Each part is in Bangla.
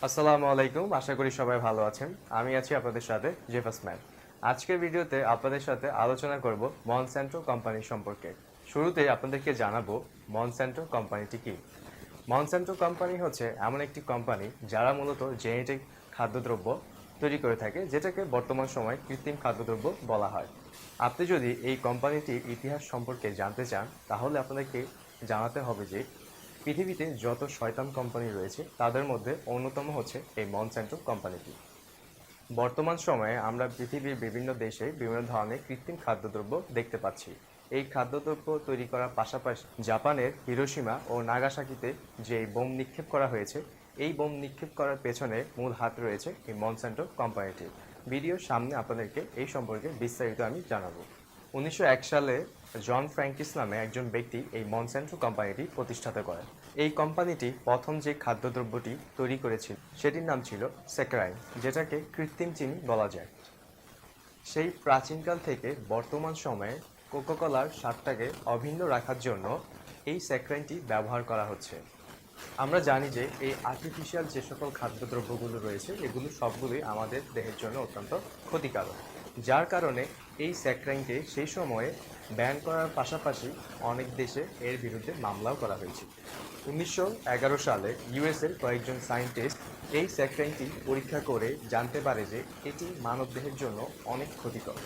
আসসালামু আলাইকুম, আশা করি সবাই ভালো আছেন। আমি আছি আপনাদের সাথে জেফাস ম্যান। আজকের ভিডিওতে আপনাদের সাথে আলোচনা করব মনস্যান্টো কোম্পানি সম্পর্কে। শুরুতেই আপনাদেরকে জানাবো মনস্যান্টো কোম্পানিটি কি। মনস্যান্টো কোম্পানি হচ্ছে এমন একটি কোম্পানি যারা মূলত জেনেটিক খাদ্যদ্রব্য তৈরি করে থাকে, যেটাকে বর্তমান সময়ে কৃত্রিম খাদ্যদ্রব্য বলা হয়। আপনি যদি এই কোম্পানিটির ইতিহাস সম্পর্কে জানতে চান, তাহলে আপনাদেরকে জানাতে হবে যে পৃথিবীতে যত শয়তান কোম্পানি রয়েছে তাদের মধ্যে অন্যতম হচ্ছে এই মনস্যান্টো কোম্পানিটি। বর্তমান সময়ে আমরা পৃথিবীর বিভিন্ন দেশে বিভিন্ন ধরনের কৃত্রিম খাদ্যদ্রব্য দেখতে পাচ্ছি। এই খাদ্যদ্রব্য তৈরি করার পাশাপাশি জাপানের হিরোশিমা ও নাগাসাকিতে যে বোম নিক্ষেপ করা হয়েছে, এই বোম নিক্ষেপ করার পেছনে মূল হাত রয়েছে এই মনস্যান্টো কোম্পানিটির। ভিডিওর সামনে আপনাদেরকে এই সম্পর্কে বিস্তারিত আমি জানাবো। 1901 সালে জন ফ্র্যাঙ্কিস নামে একজন ব্যক্তি এই মনস্যান্টো কোম্পানিটি প্রতিষ্ঠাতা করেন। এই কোম্পানিটি প্রথম যে খাদ্যদ্রব্যটি তৈরি করেছিল সেটির নাম ছিল স্যাকারাইন, যেটাকে কৃত্রিম চিনি বলা যায়। সেই প্রাচীনকাল থেকে বর্তমান সময়ে কোকাকোলার স্বাদটাকে অভিন্ন রাখার জন্য এই স্যাকারাইনটি ব্যবহার করা হচ্ছে। আমরা জানি যে এই আর্টিফিশিয়াল যে সকল খাদ্যদ্রব্যগুলো রয়েছে, এগুলো সবগুলোই আমাদের দেহের জন্য অত্যন্ত ক্ষতিকারক, যার কারণে এই স্যাকারাইনকে সেই সময়ে ব্যান করার পাশাপাশি অনেক দেশে এর বিরুদ্ধে মামলাও করা হয়েছিল। 1911 সালে ইউএসের কয়েকজন সায়েন্টিস্ট এই স্যাকারাইনটি পরীক্ষা করে জানতে পারে যে এটি মানবদেহের জন্য অনেক ক্ষতিকর।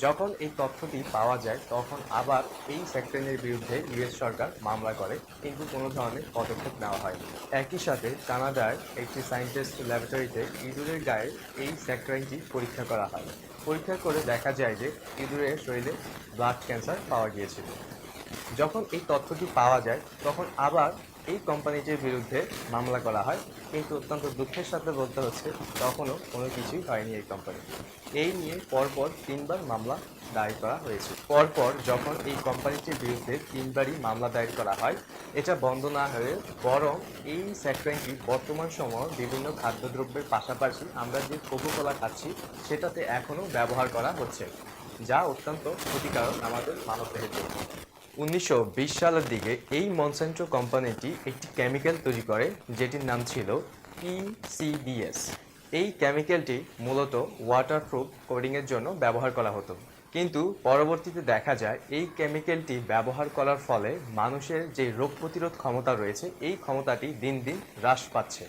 যখন এই তথ্যটি পাওয়া যায়, তখন আবার এই স্যাকারাইনের বিরুদ্ধে ইউএস সরকার মামলা করে, কিন্তু কোনো ধরনের পদক্ষেপ নেওয়া হয়নি। একই সাথে কানাডার একটি সায়েন্টিস্ট ল্যাবরেটরিতে ইঁদুরের গায়ে এই স্যাকারাইনটি পরীক্ষা করা হয়। পরীক্ষা করে দেখা যায় যে ইঁদুরের শরীরে ব্লাড ক্যান্সার পাওয়া গিয়েছিল। যখন এই তথ্যটি পাওয়া যায়, তখন আবার এই কোম্পানিটির বিরুদ্ধে মামলা করা হয়, কিন্তু অত্যন্ত দুঃখের সাথে বলতে হচ্ছে তখনও কোনো কিছুই হয়নি এই কোম্পানি। এই নিয়ে পরপর 3বার মামলা দায়ের করা হয়েছে। পরপর যখন এই কোম্পানিটির বিরুদ্ধে 3বারই মামলা দায়ের করা হয়, এটা বন্ধ না হয়ে বরং এই স্যাকারাইনটি বর্তমান সময়ে বিভিন্ন খাদ্যদ্রব্যের পাশাপাশি আমরা যে কোকাকোলা খাচ্ছি সেটাতে এখনও ব্যবহার করা হচ্ছে, যা অত্যন্ত ক্ষতিকারক আমাদের মানবদেহের জন্য। 1920 সালের দিকে এই মনস্যান্টো কোম্পানিটি একটি কেমিক্যাল তৈরি করে, যেটির নাম ছিল PCBS। এই কেমিক্যালটি মূলত ওয়াটারপ্রুফ কোটিংয়ের জন্য ব্যবহার করা হতো, কিন্তু পরবর্তীতে দেখা যায় এই কেমিক্যালটি ব্যবহার করার ফলে মানুষের যে রোগ প্রতিরোধ ক্ষমতা রয়েছে, এই ক্ষমতাটি দিন দিন হ্রাস পাচ্ছে।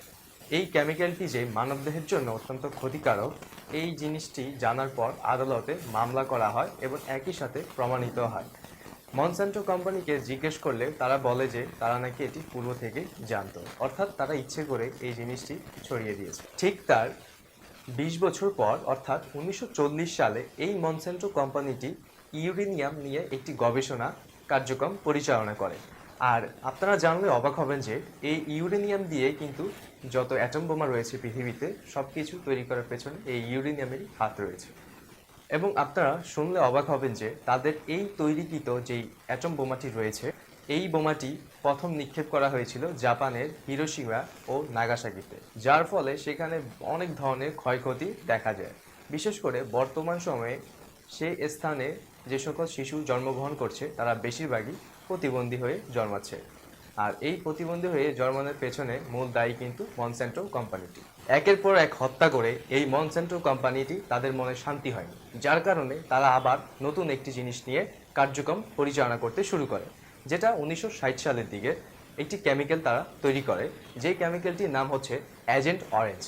এই কেমিক্যালটি যে মানবদেহের জন্য অত্যন্ত ক্ষতিকারক, এই জিনিসটি জানার পর আদালতে মামলা করা হয় এবং একই সাথে প্রমাণিত হয়। মনস্যান্টো কোম্পানিকে জিজ্ঞেস করলে তারা বলে যে তারা নাকি এটি পূর্ব থেকে জানতো, অর্থাৎ তারা ইচ্ছে করে এই জিনিসটি ছড়িয়ে দিয়েছে। ঠিক তার 20 বছর পর অর্থাৎ 1940 সালে এই মনস্যান্টো কোম্পানিটি ইউরেনিয়াম নিয়ে একটি গবেষণা কার্যক্রম পরিচালনা করে। আর আপনারা জানলে অবাক হবেন যে এই ইউরেনিয়াম দিয়ে কিন্তু যত অ্যাটম বোমা রয়েছে পৃথিবীতে, সব কিছু তৈরি করার পেছনে এই ইউরেনিয়ামেরই হাত রয়েছে। এবং আপনারা শুনলে অবাক হবেন যে তাদের এই তৈরিকৃত যেই অ্যাটম বোমাটি রয়েছে, এই বোমাটি প্রথম নিক্ষেপ করা হয়েছিল জাপানের হিরোশিমা ও নাগাসাকিতে, যার ফলে সেখানে অনেক ধরনের ক্ষয়ক্ষতি দেখা যায়। বিশেষ করে বর্তমান সময়ে সে স্থানে যে সকল শিশু জন্মগ্রহণ করছে, তারা বেশিরভাগই প্রতিবন্ধী হয়ে জন্মাচ্ছে। আর এই প্রতিবন্ধী হয়ে জন্মানোর পেছনে মূল দায়ী কিন্তু মনস্যান্টো কোম্পানিটি। একের পর এক হত্যা করে এই মনস্যান্টো কোম্পানিটি তাদের মনে শান্তি হয়নি, যার কারণে তারা আবার নতুন একটি জিনিস নিয়ে কার্যক্রম পরিচালনা করতে শুরু করে, যেটা 1960 সালের দিকে একটি কেমিক্যাল তারা তৈরি করে, যে কেমিক্যালটির নাম হচ্ছে এজেন্ট অরেঞ্জ।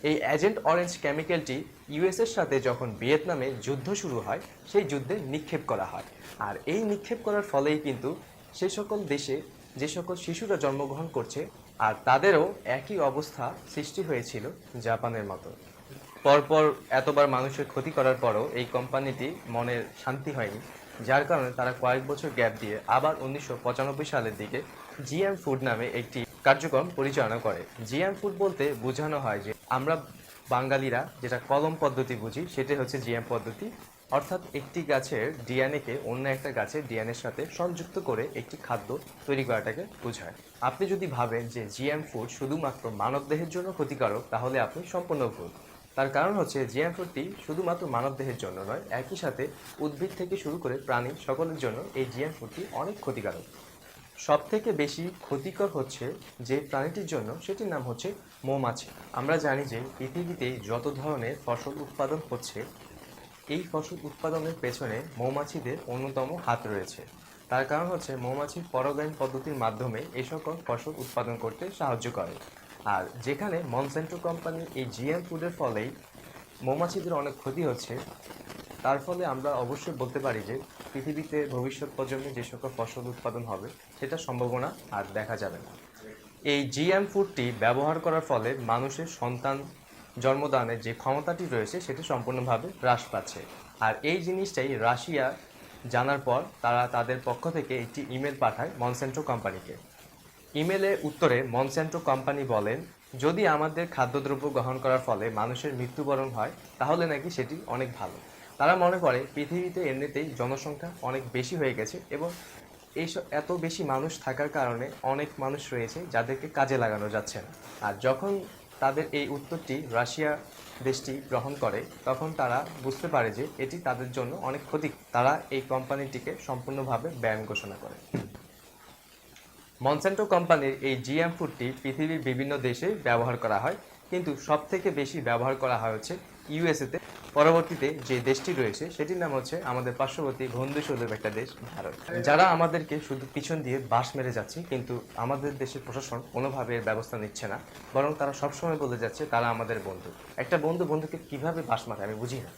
এই এজেন্ট অরেঞ্জ কেমিক্যালটি ইউএসের সাথে যখন ভিয়েতনামে যুদ্ধ শুরু হয়, সেই যুদ্ধে নিক্ষেপ করা হয়। আর এই নিক্ষেপ করার ফলেই কিন্তু সেই সকল দেশে যে সকল শিশুরা জন্মগ্রহণ করছে, আর তাদেরও একই অবস্থা সৃষ্টি হয়েছিল জাপানের মতো। পরপর এতবার মানুষের ক্ষতি করার পরও এই কোম্পানিটি মনের শান্তি হয়নি, যার কারণে তারা কয়েক বছর গ্যাপ দিয়ে আবার 1995 সালের দিকে জিএম ফুড নামে একটি কার্যক্রম পরিচালনা করে। জিএম ফুড বলতে বোঝানো হয় যে আমরা বাঙালিরা যেটা কলম পদ্ধতি বুঝি, সেটাই হচ্ছে জিএম পদ্ধতি, অর্থাৎ একটি গাছের ডিএনএকে অন্য একটা গাছের ডিএনএর সাথে সংযুক্ত করে একটি খাদ্য তৈরি করাটাকে বোঝায়। আপনি যদি ভাবেন যে জিএম ফুড শুধুমাত্র মানবদেহের জন্য ক্ষতিকারক, তাহলে আপনি সম্পূর্ণ ভুল। তার কারণ হচ্ছে জিএম ফুডটি শুধুমাত্র মানবদেহের জন্য নয়, একই সাথে উদ্ভিদ থেকে শুরু করে প্রাণী সকলের জন্য এই জিএম ফুডটি অনেক ক্ষতিকারক। সবথেকে বেশি ক্ষতিকর হচ্ছে যে প্রাণীটির জন্য, সেটির নাম হচ্ছে মৌমাছি। আমরা জানি যে পৃথিবীতে যত ধরনের ফসল উৎপাদন হচ্ছে, এই ফসল উৎপাদনের পেছনে মৌমাছিদের অন্যতম হাত রয়েছে। তার কারণ হচ্ছে মৌমাছির পরাগায়ন পদ্ধতির মাধ্যমে এই সকল ফসল উৎপাদন করতে সাহায্য করে। আর যেখানে মনসেন্টো কোম্পানির এই জিএম ফুডের ফলেই মৌমাছিদের অনেক ক্ষতি হচ্ছে, তার ফলে আমরা অবশ্যই বলতে পারি যে পৃথিবীতে ভবিষ্যৎ প্রজন্মে যে সকল ফসল উৎপাদন হবে সেটা সম্ভাবনা আর দেখা যাবে না। এই জিএম ফুডটি ব্যবহার করার ফলে মানুষের সন্তান জন্মদানের যে ক্ষমতাটি রয়েছে সেটি সম্পূর্ণভাবে হ্রাস পাচ্ছে। আর এই জিনিসটাই রাশিয়া জানার পর তারা তাদের পক্ষ থেকে একটি ইমেল পাঠায় মনসেন্টো কোম্পানিকে। ইমেলের উত্তরে মনসেন্টো কোম্পানি বলেন, যদি আমাদের খাদ্যদ্রব্য গ্রহণ করার ফলে মানুষের মৃত্যুবরণ হয় তাহলে নাকি সেটি অনেক ভালো। তারা মনে করে পৃথিবীতে এমনিতেই জনসংখ্যা অনেক বেশি হয়ে গেছে এবং এত বেশি মানুষ থাকার কারণে অনেক মানুষ রয়েছে যাদেরকে কাজে লাগানো যাচ্ছে না। আর যখন তাদের এই উত্তরটি রাশিয়া দেশটি গ্রহণ করে তখন তারা বুঝতে পারে যে এটি তাদের জন্য অনেক ক্ষতি। তারা এই কোম্পানিটিকে সম্পূর্ণভাবে ব্যান ঘোষণা করে। মনসেন্টো কোম্পানির এই জিএম ফুডটি পৃথিবীর বিভিন্ন দেশে ব্যবহার করা হয়, কিন্তু সবথেকে বেশি ব্যবহার করা হয় হচ্ছে ইউএসএতে। পরবর্তীতে যে দেশটি রয়েছে সেটির নাম হচ্ছে আমাদের পার্শ্ববর্তী বন্ধুসুলভ একটা দেশ, ভারত। যারা আমাদেরকে শুধু পিছন দিয়ে বাঁশ মেরে যাচ্ছে, কিন্তু আমাদের দেশের প্রশাসন কোনোভাবে এর ব্যবস্থা নিচ্ছে না, বরং তারা সবসময় বলে যাচ্ছে তারা আমাদের বন্ধু। একটা বন্ধুকে কিভাবে বাঁশ মারে আমি বুঝি না।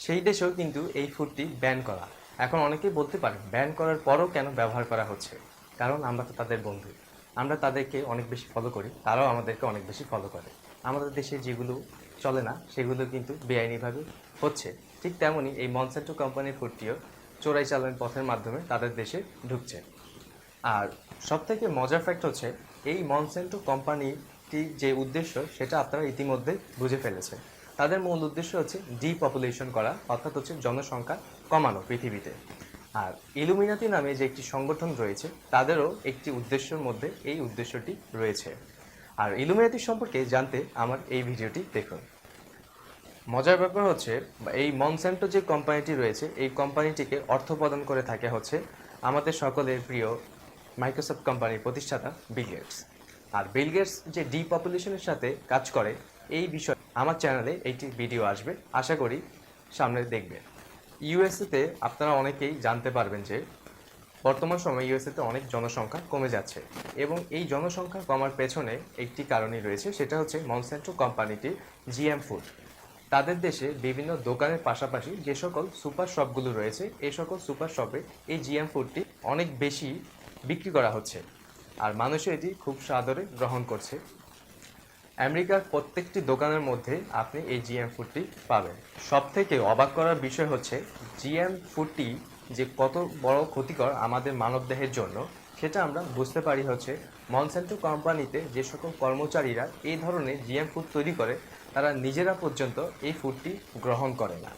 সেই দেশেও কিন্তু এই ফুডটি ব্যান করা। এখন অনেকেই বলতে পারে ব্যান করার পরও কেন ব্যবহার করা হচ্ছে, কারণ আমরা তো তাদের বন্ধু, আমরা তাদেরকে অনেক বেশি ফলো করি, তারাও আমাদেরকে অনেক বেশি ফলো করে। আমাদের দেশে যেগুলো চলে না সেগুলো কিন্তু বেআইনিভাবে হচ্ছে। ঠিক তেমনই এই মনসেন্টো কোম্পানির ফুডটিও চোরাই চালান পথের মাধ্যমে তাদের দেশে ঢুকছে। আর সবথেকে মজার ফ্যাক্ট হচ্ছে এই মনসেন্টো কোম্পানিটি যে উদ্দেশ্য সেটা আপনারা ইতিমধ্যে বুঝে ফেলেছেন। তাদের মূল উদ্দেশ্য হচ্ছে ডিপপুলেশন করা, অর্থাৎ হচ্ছে জনসংখ্যা কমানো পৃথিবীতে। আর ইলুমিনাতি নামে যে একটি সংগঠন রয়েছে তাদেরও একটি উদ্দেশ্যের মধ্যে এই উদ্দেশ্যটি রয়েছে। আর ইলুমিনাতি সম্পর্কে জানতে আমার এই ভিডিওটি দেখুন। মজার ব্যাপার হচ্ছে এই মনসেন্টো যে কোম্পানিটি রয়েছে এই কোম্পানিটিকে অর্থ প্রদান করে থাকে হচ্ছে আমাদের সকলের প্রিয় মাইক্রোসফট কোম্পানির প্রতিষ্ঠাতা বিল গেটস। আর বিল গেটস যে ডিপপুলেশনের সাথে কাজ করে এই বিষয়ে আমার চ্যানেলে একটি ভিডিও আসবে, আশা করি সামনে দেখবেন। ইউএসএতে আপনারা অনেকেই জানতে পারবেন যে বর্তমান সময়ে ইউএসএতে অনেক জনসংখ্যা কমে যাচ্ছে এবং এই জনসংখ্যা কমার পেছনে একটি কারণই রয়েছে, সেটা হচ্ছে মনসেন্টো কোম্পানিটির জিএম ফুড। তাদের দেশে বিভিন্ন দোকানের পাশাপাশি যে সকল সুপার শপগুলো রয়েছে এই সকল সুপার শপে এই জিএম ফুডটি অনেক বেশি বিক্রি করা হচ্ছে আর মানুষও এটি খুব সাদরে গ্রহণ করছে। আমেরিকার প্রত্যেকটি দোকানের মধ্যে আপনি এই জিএম ফুডটি পাবেন। সবথেকে অবাক করার বিষয় হচ্ছে জিএম ফুডটি যে কত বড় ক্ষতিকর আমাদের মানবদেহের জন্য সেটা আমরা বুঝতে পারি হচ্ছে মনসেন্টো কোম্পানিতে যে সকল কর্মচারীরা এই ধরনের জিএম ফুড তৈরি করে তারা নিজেরা পর্যন্ত এই ফুডটি গ্রহণ করে না।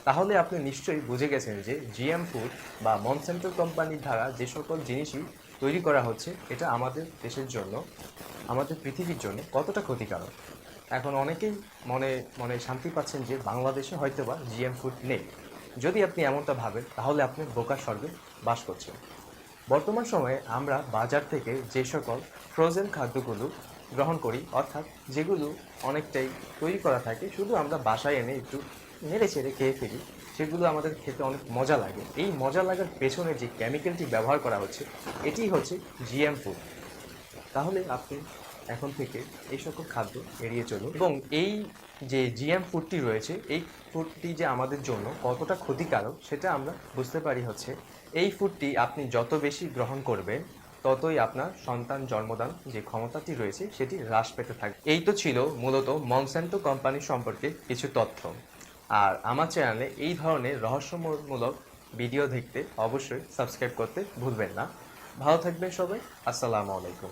তাহলে আপনি নিশ্চয়ই বুঝে গেছেন যে জিএম ফুড বা মনসেন্টো কোম্পানির দ্বারা যে সকল জিনিসই তৈরি করা হচ্ছে এটা আমাদের দেশের জন্য, আমাদের পৃথিবীর জন্য কতটা ক্ষতিকারক। এখন অনেকেই মনে মনে শান্তি পাচ্ছেন যে বাংলাদেশে হয়তোবা জিএম ফুড নেই। যদি আপনি এমনটা ভাবেন তাহলে আপনি বোকার স্বর্গে বাস করছেন। বর্তমান সময়ে আমরা বাজার থেকে যে সকল ফ্রোজেন খাদ্যগুলো গ্রহণ করি, অর্থাৎ যেগুলো অনেকটাই তৈরি করা থাকে, শুধু আমরা বাসায় এনে একটু নেড়ে চেড়ে খেয়ে ফেলি, সেগুলো আমাদের খেতে অনেক মজা লাগে। এই মজা লাগার পেছনে যে কেমিক্যালটি ব্যবহার করা হচ্ছে এটি হচ্ছে জিএম ফুড। তাহলে আপনি এখন থেকে এই সকল খাদ্য এড়িয়ে চলুন এবং এই যে জিএম ফুডটি রয়েছে এই ফুডটি যে আমাদের জন্য কতটা ক্ষতিকারক সেটা আমরা বুঝতে পারি হচ্ছে এই ফুডটি আপনি যত বেশি গ্রহণ করবেন ততই আপনার সন্তান জন্মদান যে ক্ষমতাটি রয়েছে সেটি হ্রাস পেতে থাকবে। এই তো ছিল মূলত মনসেন্টো কোম্পানি সম্পর্কে কিছু তথ্য। আর আমার চ্যানেলে এই ধরনের রহস্যমূলক ভিডিও দেখতে অবশ্যই সাবস্ক্রাইব করতে ভুলবেন না। ভালো থাকবেন সবাই, আসসালামু আলাইকুম।